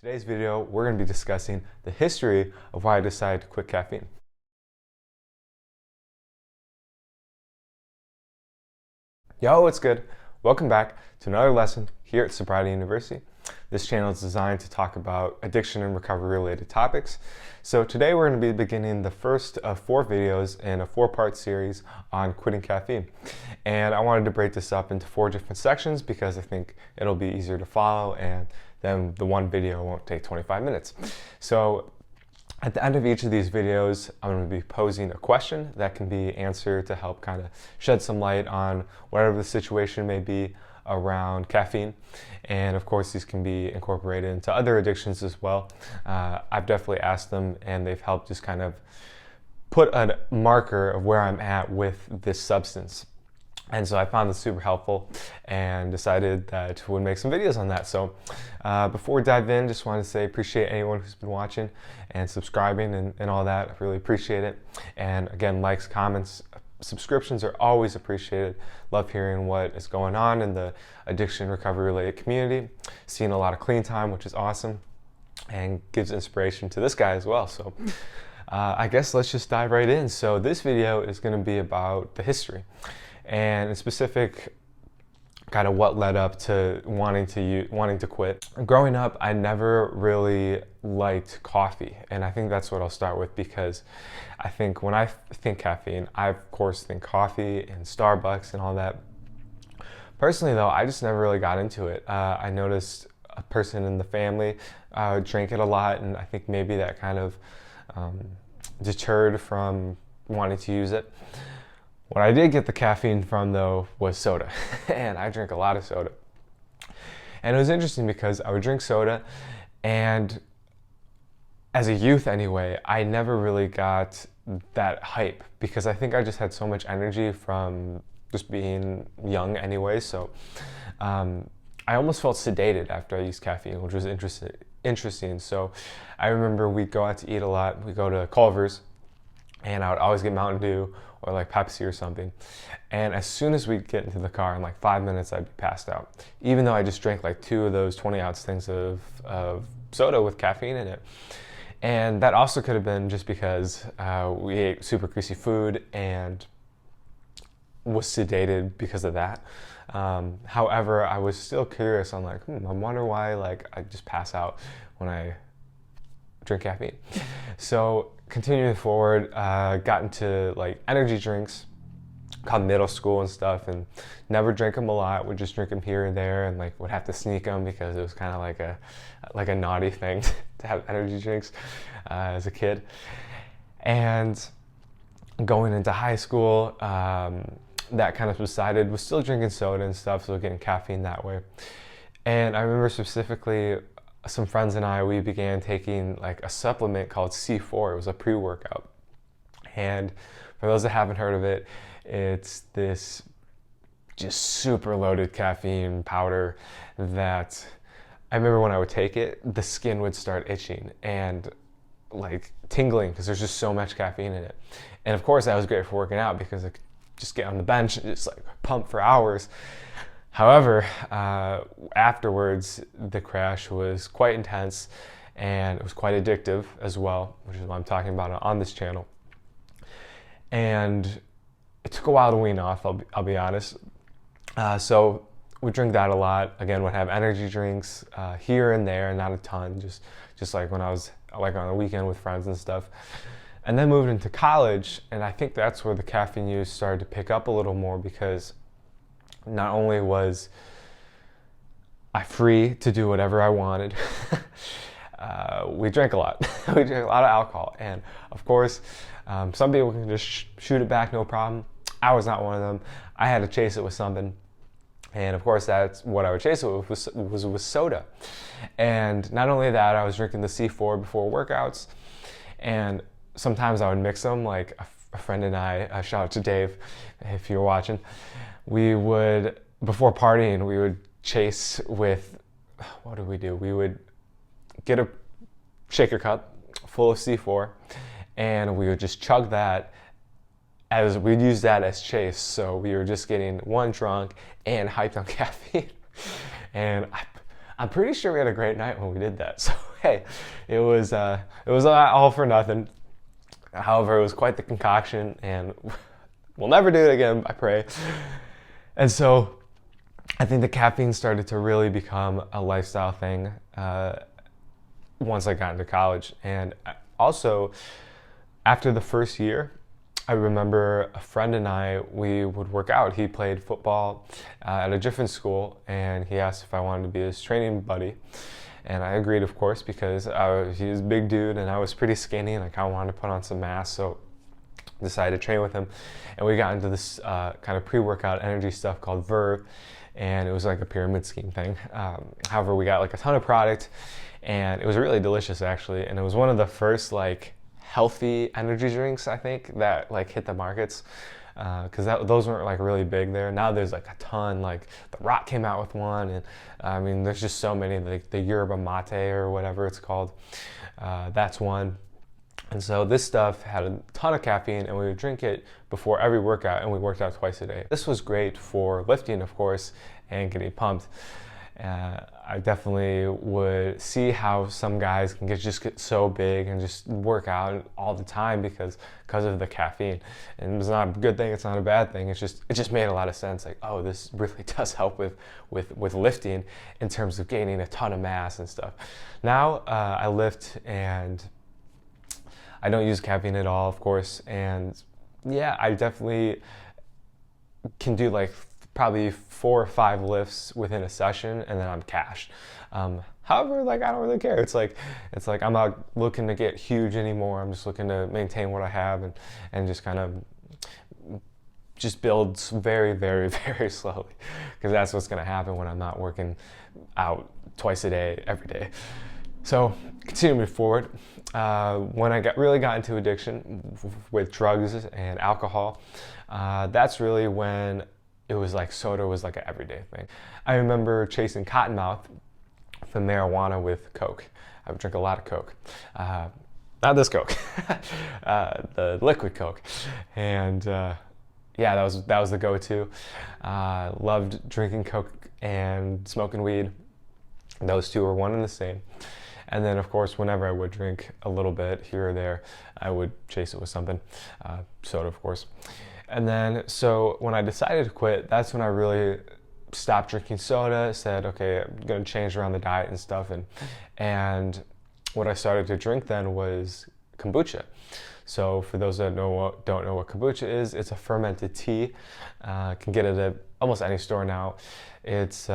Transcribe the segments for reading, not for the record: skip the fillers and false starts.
today's video, we're going to be discussing the history of why I decided to quit caffeine. Yo, what's good? Welcome back to another lesson here at Sobriety University. This channel is designed to talk about addiction and recovery related topics. So today we're going to be beginning the first of 4 videos in a 4-part series on quitting caffeine. And I wanted to break this up into 4 different sections because I think it'll be easier to follow, and then the one video won't take 25 minutes. So at the end of each of these videos, I'm going to be posing a question that can be answered to help kind of shed some light on whatever the situation may be around caffeine. And of course, these can be incorporated into other addictions as well. I've definitely asked them, and they've helped just kind of put a marker of where I'm at with this substance. And so I found this super helpful and decided that we'd make some videos on that. So before we dive in, just wanted to say appreciate anyone who's been watching and subscribing and all that. I really appreciate it. And again, likes, comments, subscriptions are always appreciated. Love hearing what is going on in the addiction recovery related community. Seeing a lot of clean time, which is awesome, and gives inspiration to this guy as well. So I guess let's just dive right in. So this video is going to be about the history, and in specific, kind of what led up to wanting to quit. Growing up, I never really liked coffee, and I think that's what I'll start with, because I think when I think caffeine, I of course think coffee and Starbucks and all that. Personally though, I just never really got into it. I noticed a person in the family drank it a lot, and I think maybe that kind of deterred from wanting to use it. What I did get the caffeine from though was soda, and I drink a lot of soda. And it was interesting because I would drink soda, and as a youth anyway, I never really got that hype because I think I just had so much energy from just being young anyway. So I almost felt sedated after I used caffeine, which was interesting. So I remember we'd go out to eat a lot. We'd go to Culver's, and I would always get Mountain Dew or like Pepsi or something. And as soon as we'd get into the car, in like 5 minutes, I'd be passed out. Even though I just drank like 2 of those 20-ounce things of soda with caffeine in it. And that also could have been just because we ate super greasy food and was sedated because of that. However, I was still curious on like, I wonder why like I just pass out when I drink caffeine. So continuing forward, got into like energy drinks, called middle school and stuff, and never drank them a lot. Would just drink them here and there, and like would have to sneak them because it was kind of like a naughty thing to have energy drinks as a kid. And going into high school, that kind of subsided. Was still drinking soda and stuff, so getting caffeine that way. And I remember specifically, some friends and I, we began taking like a supplement called C4. It was a pre-workout. And for those that haven't heard of it, it's this just super loaded caffeine powder that I remember when I would take it, the skin would start itching and like tingling because there's just so much caffeine in it. And of course that was great for working out because I could just get on the bench and just like pump for hours. However, afterwards, the crash was quite intense, and it was quite addictive as well, which is what I'm talking about on this channel. And it took a while to wean off, I'll be honest. So we drink that a lot. Again, would have energy drinks here and there, not a ton, just like when I was like on a weekend with friends and stuff. And then moved into college, and I think that's where the caffeine use started to pick up a little more, because not only was I free to do whatever I wanted, we drank a lot. We drank a lot of alcohol. And of course, some people can just shoot it back, no problem. I was not one of them. I had to chase it with something. And of course, that's what I would chase it with, was with soda. And not only that, I was drinking the C4 before workouts. And sometimes I would mix them, like a friend and I, shout out to Dave if you're watching, we would, before partying, we would chase with, what did we do? We would get a shaker cup full of C4, and we would just chug that, as we'd use that as chase. So we were just getting one drunk and hyped on caffeine. And I'm pretty sure we had a great night when we did that. So okay. It was all for nothing. However, it was quite the concoction, and we'll never do it again, I pray. And so I think the caffeine started to really become a lifestyle thing once I got into college. And also, after the first year, I remember a friend and I, we would work out. He played football at a different school, and he asked if I wanted to be his training buddy. And I agreed, of course, because he was a big dude and I was pretty skinny and I kind of wanted to put on some mass. So I decided to train with him. And we got into this kind of pre-workout energy stuff called Verve. And it was like a pyramid scheme thing. However, we got like a ton of product, and it was really delicious actually. And it was one of the first like healthy energy drinks, I think, that like hit the markets, because those weren't like really big there. Now there's like a ton. Like The Rock came out with one, and I mean there's just so many, like the yerba mate or whatever it's called, that's one. And so this stuff had a ton of caffeine, and we would drink it before every workout, and we worked out twice a day. This was great for lifting, of course, and getting pumped. I definitely would see how some guys can just get so big and just work out all the time because of the caffeine. And it's not a good thing, it's not a bad thing. It just made a lot of sense. Like, oh, this really does help with lifting in terms of gaining a ton of mass and stuff. Now I lift and I don't use caffeine at all, of course. And yeah, I definitely can do like probably 4 or 5 lifts within a session, and then I'm cashed. However, like I don't really care. It's like I'm not looking to get huge anymore. I'm just looking to maintain what I have and just kind of just build very, very, very slowly, because that's what's going to happen when I'm not working out twice a day, every day. So continuing forward, when I really got into addiction with drugs and alcohol, that's really when it was like soda was like an everyday thing. I remember chasing Cottonmouth for marijuana with Coke. I would drink a lot of Coke. Not this Coke, the liquid Coke. And yeah, that was the go-to. Loved drinking Coke and smoking weed. Those two were one and the same. And then, of course, whenever I would drink a little bit here or there, I would chase it with something, soda, of course. And then, so when I decided to quit, that's when I really stopped drinking soda, said, okay, I'm going to change around the diet and stuff. And what I started to drink then was kombucha. So for those that don't know what kombucha is, it's a fermented tea. Can get it at almost any store now. It's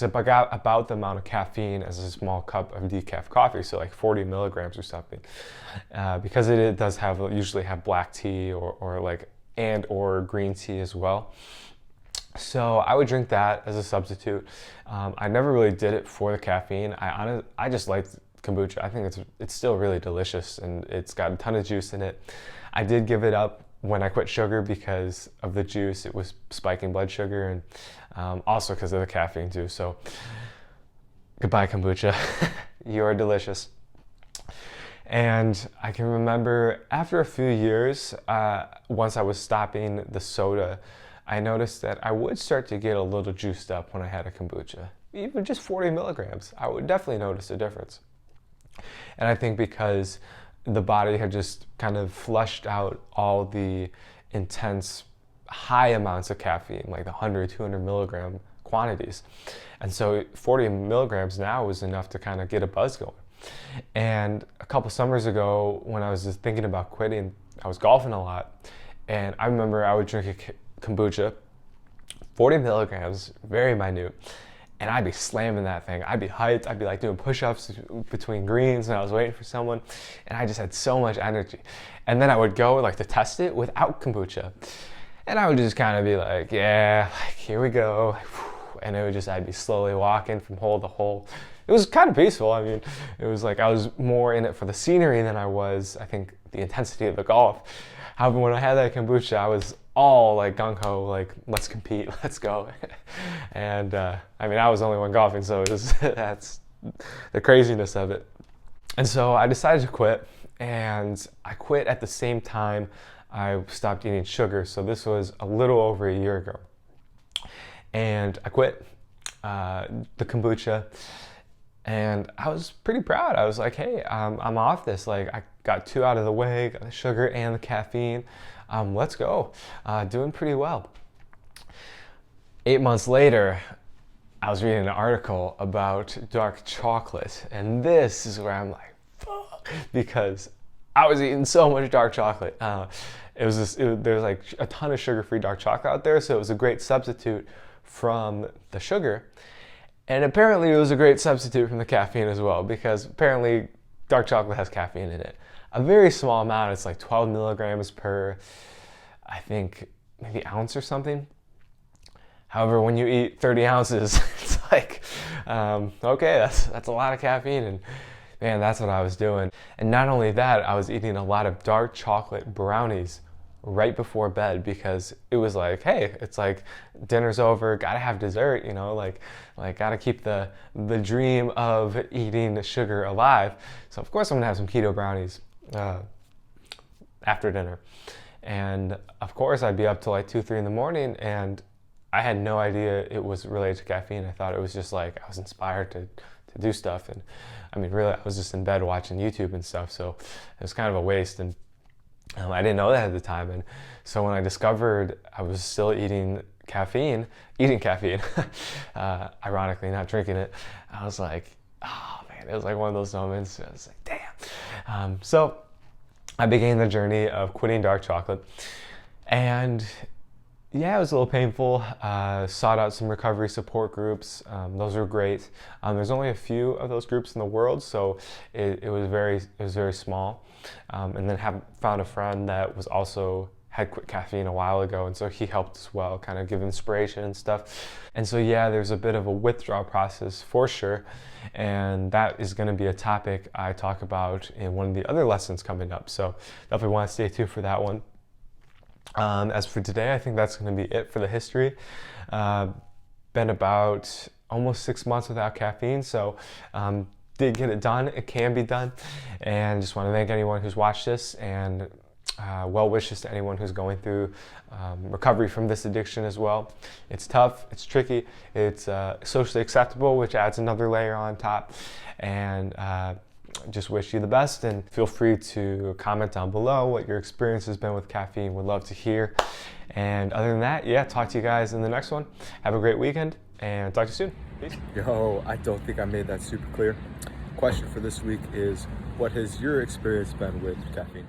about the amount of caffeine as a small cup of decaf coffee, so like 40 milligrams or something. Because it does usually have black tea or green tea as well. So I would drink that as a substitute. I never really did it for the caffeine. I just liked kombucha. I think it's still really delicious, and it's got a ton of juice in it. I did give it up when I quit sugar because of the juice. It was spiking blood sugar, and also because of the caffeine too. So goodbye kombucha. You are delicious. And I can remember after a few years, once I was stopping the soda, I noticed that I would start to get a little juiced up when I had a kombucha. Even just 40 milligrams, I would definitely notice a difference. And I think because the body had just kind of flushed out all the intense high amounts of caffeine, like the 100, 200 milligram quantities. And so 40 milligrams now was enough to kind of get a buzz going. And a couple summers ago, when I was just thinking about quitting, I was golfing a lot. And I remember I would drink a kombucha, 40 milligrams, very minute. And I'd be slamming that thing. I'd be hyped. I'd be like doing push-ups between greens, and I was waiting for someone. And I just had so much energy. And then I would go like to test it without kombucha. And I would just kind of be like, yeah, like, here we go. And I'd be slowly walking from hole to hole. It was kind of peaceful. I mean, it was like I was more in it for the scenery than I was, I think, the intensity of the golf. However, when I had that kombucha, I was all like gung-ho, like, let's compete, let's go. And I mean, I was the only one golfing, so that's the craziness of it. And so I decided to quit, and I quit at the same time I stopped eating sugar. So this was a little over a year ago. And I quit the kombucha, And I was pretty proud. I was like, hey, I'm off this. Like, I got 2 out of the way, got the sugar and the caffeine. Let's go. Doing pretty well. 8 months later, I was reading an article about dark chocolate, and this is where I'm like, fuck, because I was eating so much dark chocolate. There's like a ton of sugar-free dark chocolate out there, so it was a great substitute from the sugar. And apparently it was a great substitute from the caffeine as well, because apparently dark chocolate has caffeine in it. A very small amount, it's like 12 milligrams per, I think, maybe ounce or something. However, when you eat 30 ounces, it's like, okay, that's a lot of caffeine, and man, that's what I was doing. And not only that, I was eating a lot of dark chocolate brownies right before bed, because it was like, hey, it's like dinner's over, gotta have dessert, you know, like gotta keep the dream of eating sugar alive. So of course I'm gonna have some keto brownies after dinner. And of course I'd be up till like 2, 3 in the morning, and I had no idea it was related to caffeine. I thought it was just like I was inspired to do stuff. And I mean, really, I was just in bed watching YouTube and stuff, so it was kind of a waste. And I didn't know that at the time. And so when I discovered I was still eating caffeine, ironically, not drinking it, I was like, oh man, it was like one of those moments. I was like, damn. So I began the journey of quitting dark chocolate. And yeah, it was a little painful. Sought out some recovery support groups. Those were great. There's only a few of those groups in the world, so it was very small. And then found a friend that was also had quit caffeine a while ago, and so he helped as well, kind of give inspiration and stuff. And so yeah, there's a bit of a withdrawal process for sure, and that is going to be a topic I talk about in one of the other lessons coming up. So definitely want to stay tuned for that one. As for today, I think that's going to be it for the history. Been about almost 6 months without caffeine, so did get it done. It can be done, and just want to thank anyone who's watched this, and well wishes to anyone who's going through recovery from this addiction as well. It's tough, it's tricky, it's socially acceptable, which adds another layer on top, and just wish you the best, and feel free to comment down below what your experience has been with caffeine. Would love to hear. And other than that, yeah, talk to you guys in the next one. Have a great weekend, and talk to you soon. Peace. Yo, I don't think I made that super clear. Question for this week is, what has your experience been with caffeine?